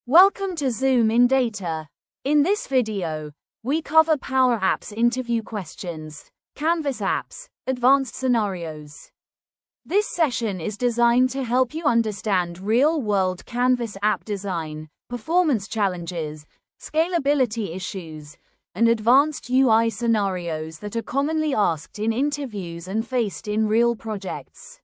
Welcome to ZoomInData. In this video, we cover Power Apps interview questions, Canvas apps, advanced scenarios. This session is designed to help you understand real-world Canvas app design, performance challenges, scalability issues, and advanced UI scenarios that are commonly asked in interviews and faced in real projects.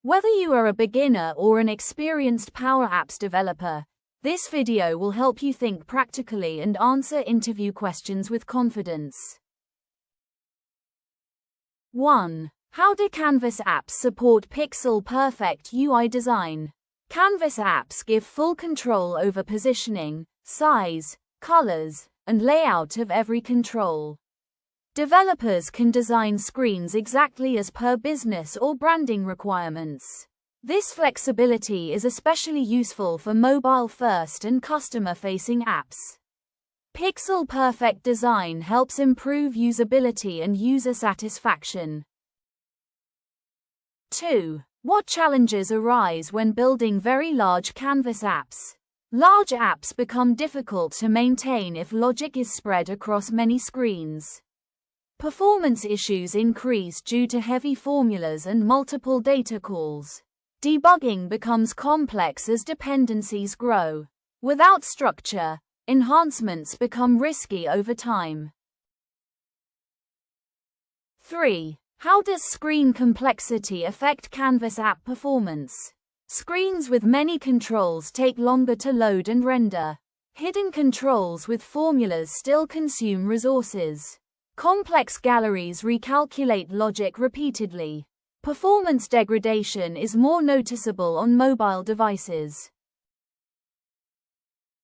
Whether you are a beginner or an experienced Power Apps developer, this video will help you think practically and answer interview questions with confidence. 1. How do Canvas apps support pixel-perfect UI design? Canvas apps give full control over positioning, size, colors, and layout of every control. Developers can design screens exactly as per business or branding requirements. This flexibility is especially useful for mobile-first and customer-facing apps. Pixel-perfect design helps improve usability and user satisfaction. 2. What challenges arise when building very large Canvas apps? Large apps become difficult to maintain if logic is spread across many screens. Performance issues increase due to heavy formulas and multiple data calls. Debugging becomes complex as dependencies grow. Without structure, enhancements become risky over time. 3. How does screen complexity affect Canvas app performance? Screens with many controls take longer to load and render. Hidden controls with formulas still consume resources. Complex galleries recalculate logic repeatedly. Performance degradation is more noticeable on mobile devices.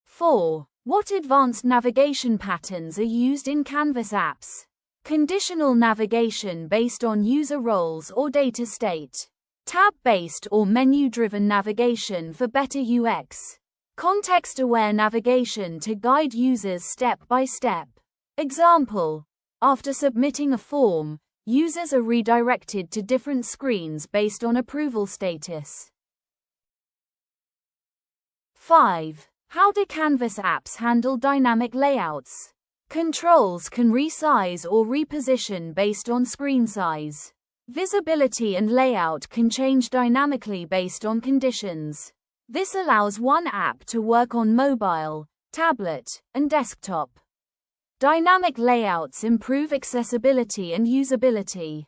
4. What advanced navigation patterns are used in Canvas apps? Conditional navigation based on user roles or data state. Tab-based or menu-driven navigation for better UX. Context-aware navigation to guide users step by step. Example: after submitting a form, users are redirected to different screens based on approval status. 5. How do Canvas apps handle dynamic layouts? Controls can resize or reposition based on screen size. Visibility and layout can change dynamically based on conditions. This allows one app to work on mobile, tablet, and desktop. Dynamic layouts improve accessibility and usability.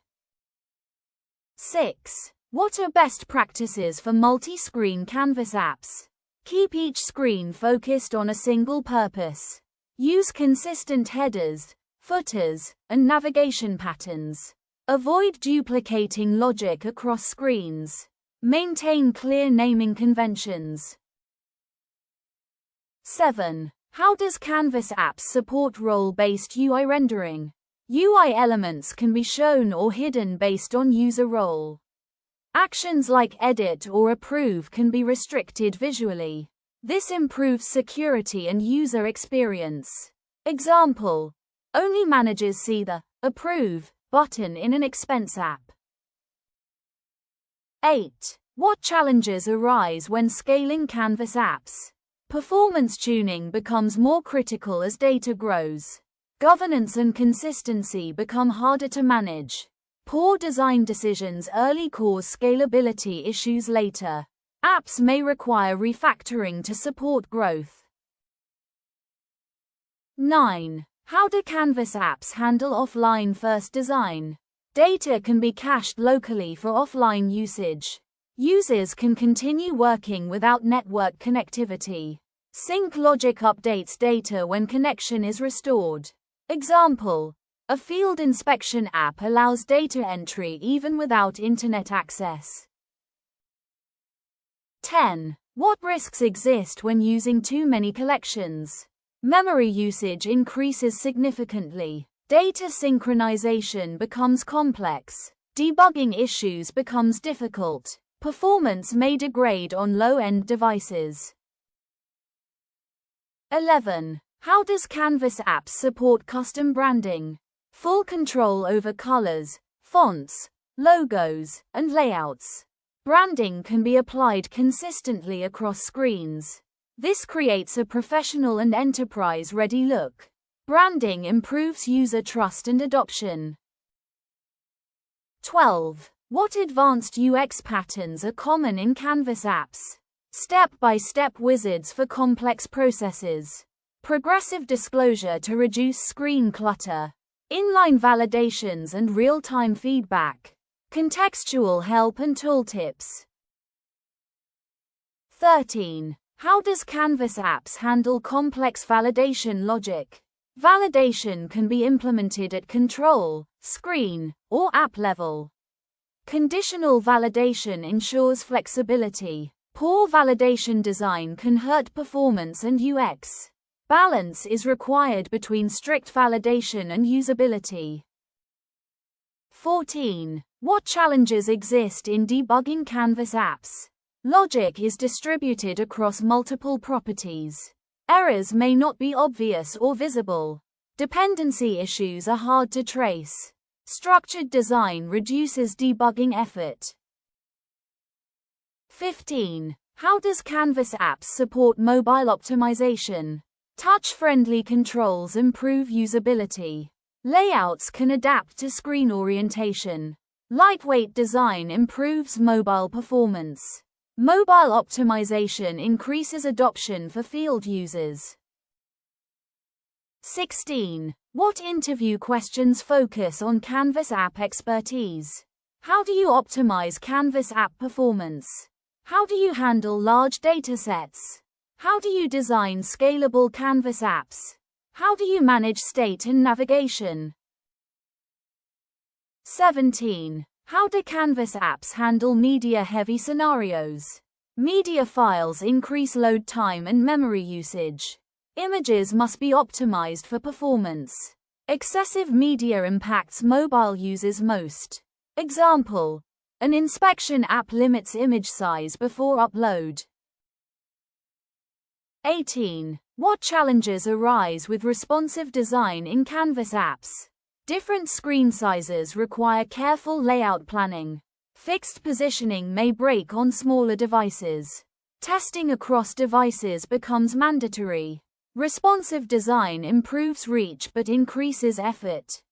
6. What are best practices for multi-screen Canvas apps? Keep each screen focused on a single purpose. Use consistent headers, footers, and navigation patterns. Avoid duplicating logic across screens. Maintain clear naming conventions. 7. How does Canvas apps support role-based UI rendering? UI elements can be shown or hidden based on user role. Actions like edit or approve can be restricted visually. This improves security and user experience. Example: only managers see the approve button in an expense app. 8. What challenges arise when scaling Canvas apps? Performance tuning becomes more critical as data grows. Governance and consistency become harder to manage. Poor design decisions early cause scalability issues later. Apps may require refactoring to support growth. 9. How do Canvas apps handle offline-first design? Data can be cached locally for offline usage. Users can continue working without network connectivity. Sync logic updates data when connection is restored. Example: a field inspection app allows data entry even without internet access. 10. What risks exist when using too many collections? Memory usage increases significantly. Data synchronization becomes complex. Debugging issues becomes difficult. Performance may degrade on low-end devices. 11. How does Canvas apps support custom branding? Full control over colors, fonts, logos, and layouts. Branding can be applied consistently across screens. This creates a professional and enterprise-ready look. Branding improves user trust and adoption. 12. What advanced UX patterns are common in Canvas apps? Step-by-step wizards for complex processes. Progressive disclosure to reduce screen clutter. Inline validations and real-time feedback. Contextual help and tooltips. 13. How does Canvas apps handle complex validation logic? Validation can be implemented at control, screen, or app level. Conditional validation ensures flexibility. Poor validation design can hurt performance and UX. Balance is required between strict validation and usability. 14. What challenges exist in debugging Canvas apps? Logic is distributed across multiple properties. Errors may not be obvious or visible. Dependency issues are hard to trace. Structured design reduces debugging effort. 15. How does Canvas apps support mobile optimization? Touch-friendly controls improve usability. Layouts can adapt to screen orientation. Lightweight design improves mobile performance. Mobile optimization increases adoption for field users. 16. What interview questions focus on Canvas app expertise? How do you optimize Canvas app performance? How do you handle large datasets? How do you design scalable Canvas apps? How do you manage state and navigation? 17. How do Canvas apps handle media-heavy scenarios? Media files increase load time and memory usage. Images must be optimized for performance. Excessive media impacts mobile users most. Example: an inspection app limits image size before upload. 18. What challenges arise with responsive design in Canvas apps? Different screen sizes require careful layout planning. Fixed positioning may break on smaller devices. Testing across devices becomes mandatory. Responsive design improves reach but increases effort.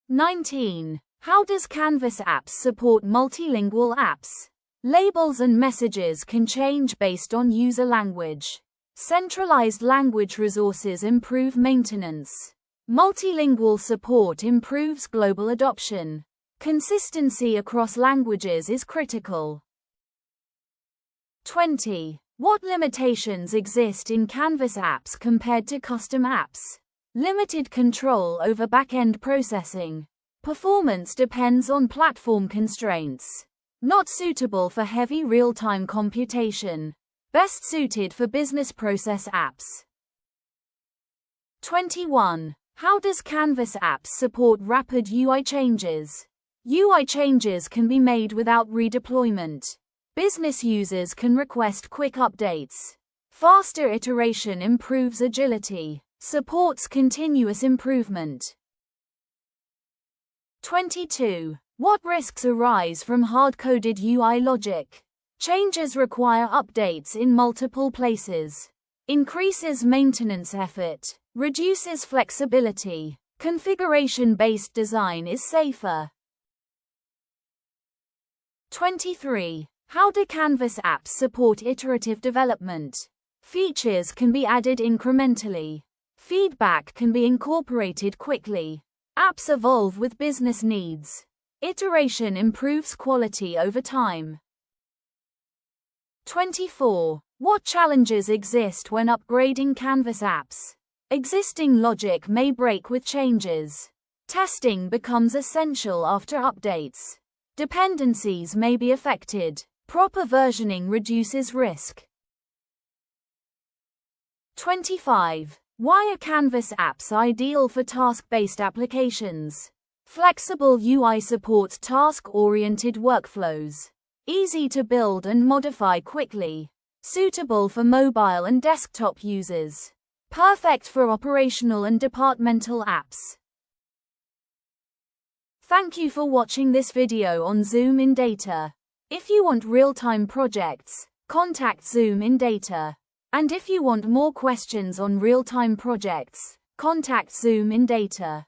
19. How does Canvas apps support multilingual apps? Labels and messages can change based on user language. Centralized language resources improve maintenance. Multilingual support improves global adoption. Consistency across languages is critical. 20. What limitations exist in Canvas apps compared to custom apps? Limited control over back-end processing. Performance depends on platform constraints. Not suitable for heavy real-time computation. Best suited for business process apps. 21. How does Canvas apps support rapid UI changes? UI changes can be made without redeployment. Business users can request quick updates. Faster iteration improves agility. Supports continuous improvement. 22. What risks arise from hard-coded UI logic? Changes require updates in multiple places. Increases maintenance effort. Reduces flexibility. Configuration-based design is safer. 23. How do Canvas apps support iterative development? Features can be added incrementally. Feedback can be incorporated quickly. Apps evolve with business needs. Iteration improves quality over time. 24. What challenges exist when upgrading Canvas apps? Existing logic may break with changes. Testing becomes essential after updates. Dependencies may be affected. Proper versioning reduces risk. 25. Why are Canvas apps ideal for task-based applications? Flexible UI supports task-oriented workflows. Easy to build and modify quickly. Suitable for mobile and desktop users. Perfect for operational and departmental apps. Thank you for watching this video on ZoomInData. If you want real-time projects, contact ZoomInData. And if you want more questions on real-time projects, contact ZoomInData.